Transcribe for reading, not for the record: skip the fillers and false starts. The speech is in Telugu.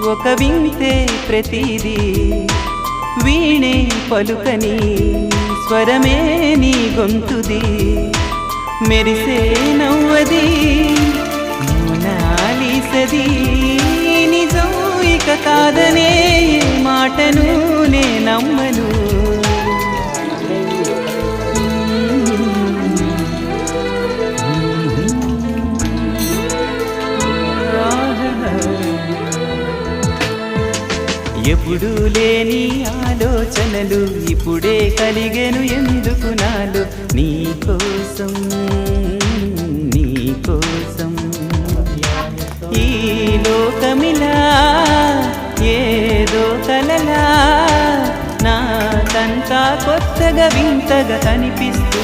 ఒక వింతే ప్రతిదీ వీణే పలుకని స్వరమే నీ గొంతుది మెరిసే నవ్వది మోనాలిసది నిజం ఇక కాదనే మాటను నే నమ్మను ఎప్పుడు లేని ఆలోచనలు ఇప్పుడే కలిగెను ఎందుకు నాలో నీకోసం నీకోసం ఈ లోకమిలా ఏదో కలలా నాకంతా కొత్తగా వింతగా కనిపిస్తూ